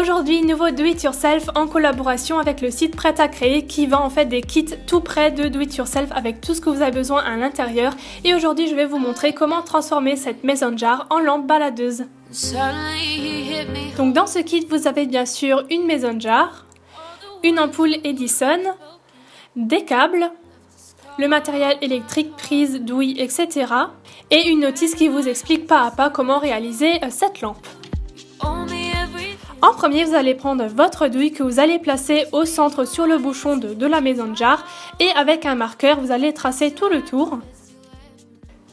Aujourd'hui, nouveau Do It Yourself en collaboration avec le site Prêt à Créer qui vend en fait des kits tout prêts de Do It Yourself avec tout ce que vous avez besoin à l'intérieur. Et aujourd'hui, je vais vous montrer comment transformer cette mason jar en lampe baladeuse. Donc dans ce kit, vous avez bien sûr une mason jar, une ampoule Edison, des câbles, le matériel électrique, prise, douille, etc. et une notice qui vous explique pas à pas comment réaliser cette lampe. En premier, vous allez prendre votre douille que vous allez placer au centre sur le bouchon de la mason jar et avec un marqueur, vous allez tracer tout le tour.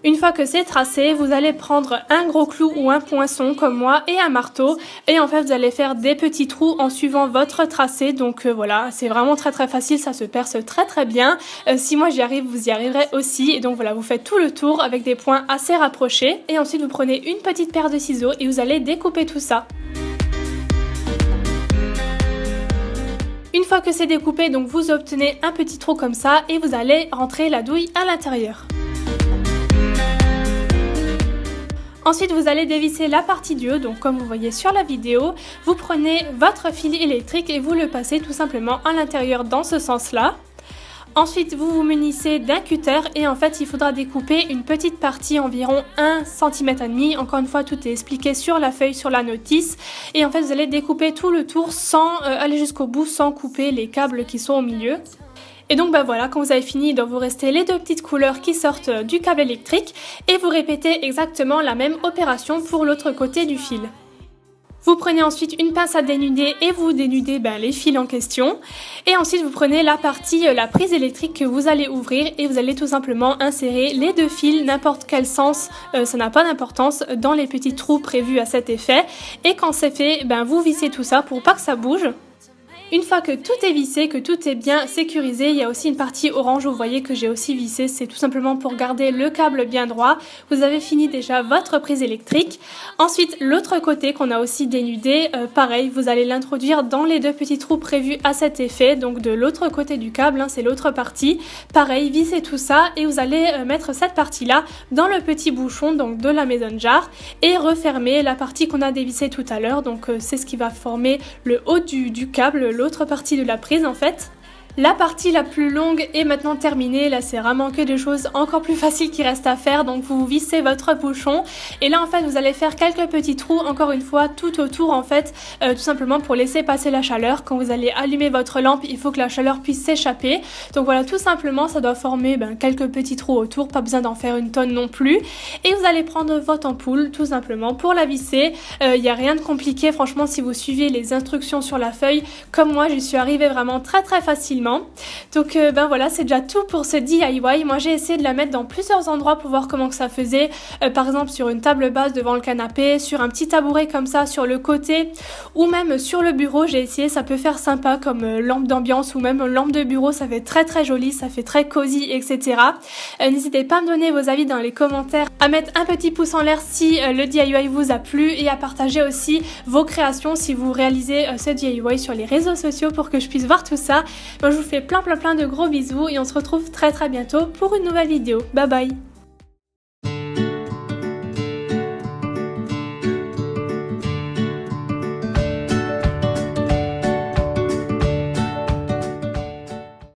Une fois que c'est tracé, vous allez prendre un gros clou ou un poinçon comme moi et un marteau et en fait vous allez faire des petits trous en suivant votre tracé. Donc voilà, c'est vraiment très facile, ça se perce très bien. Si moi j'y arrive, vous y arriverez aussi. Et donc voilà, vous faites tout le tour avec des points assez rapprochés et ensuite vous prenez une petite paire de ciseaux et vous allez découper tout ça. Une fois que c'est découpé, donc vous obtenez un petit trou comme ça et vous allez rentrer la douille à l'intérieur. Ensuite, vous allez dévisser la partie du haut, donc comme vous voyez sur la vidéo, vous prenez votre fil électrique et vous le passez tout simplement à l'intérieur dans ce sens-là. Ensuite, vous vous munissez d'un cutter et en fait, il faudra découper une petite partie environ 1,5 cm. Encore une fois, tout est expliqué sur la feuille, sur la notice. Et en fait, vous allez découper tout le tour sans aller jusqu'au bout, sans couper les câbles qui sont au milieu. Et donc voilà, quand vous avez fini, il doit vous rester les deux petites couleurs qui sortent du câble électrique et vous répétez exactement la même opération pour l'autre côté du fil. Vous prenez ensuite une pince à dénuder et vous dénudez les fils en question. Et ensuite vous prenez la partie, la prise électrique que vous allez ouvrir et vous allez tout simplement insérer les deux fils, n'importe quel sens, ça n'a pas d'importance, dans les petits trous prévus à cet effet. Et quand c'est fait, vous vissez tout ça pour pas que ça bouge. Une fois que tout est vissé, que tout est bien sécurisé, il y a aussi une partie orange, vous voyez que j'ai aussi vissé, c'est tout simplement pour garder le câble bien droit. Vous avez fini déjà votre prise électrique. Ensuite, l'autre côté qu'on a aussi dénudé, pareil, vous allez l'introduire dans les deux petits trous prévus à cet effet, donc de l'autre côté du câble, c'est l'autre partie. Pareil, vissez tout ça et vous allez mettre cette partie-là dans le petit bouchon donc de la mason jar et refermer la partie qu'on a dévissée tout à l'heure, donc c'est ce qui va former le haut du câble, l'autre partie de la prise en fait. La partie la plus longue est maintenant terminée, là c'est vraiment que des choses encore plus faciles qui restent à faire, donc vous vissez votre bouchon et là en fait vous allez faire quelques petits trous encore une fois tout autour en fait, tout simplement pour laisser passer la chaleur. Quand vous allez allumer votre lampe, il faut que la chaleur puisse s'échapper, donc voilà, tout simplement ça doit former quelques petits trous autour, pas besoin d'en faire une tonne non plus. Et vous allez prendre votre ampoule tout simplement pour la visser, il n'y a rien de compliqué franchement si vous suivez les instructions sur la feuille, comme moi j'y suis arrivée vraiment très facilement. Donc voilà, c'est déjà tout pour ce DIY. Moi j'ai essayé de la mettre dans plusieurs endroits pour voir comment que ça faisait, par exemple sur une table basse devant le canapé, sur un petit tabouret comme ça sur le côté ou même sur le bureau. J'ai essayé, ça peut faire sympa comme lampe d'ambiance ou même lampe de bureau, ça fait très joli, ça fait très cosy, etc. N'hésitez pas à me donner vos avis dans les commentaires, à mettre un petit pouce en l'air si le DIY vous a plu et à partager aussi vos créations si vous réalisez ce DIY sur les réseaux sociaux pour que je puisse voir tout ça. Moi, je vous fais plein de gros bisous et on se retrouve très bientôt pour une nouvelle vidéo. Bye bye!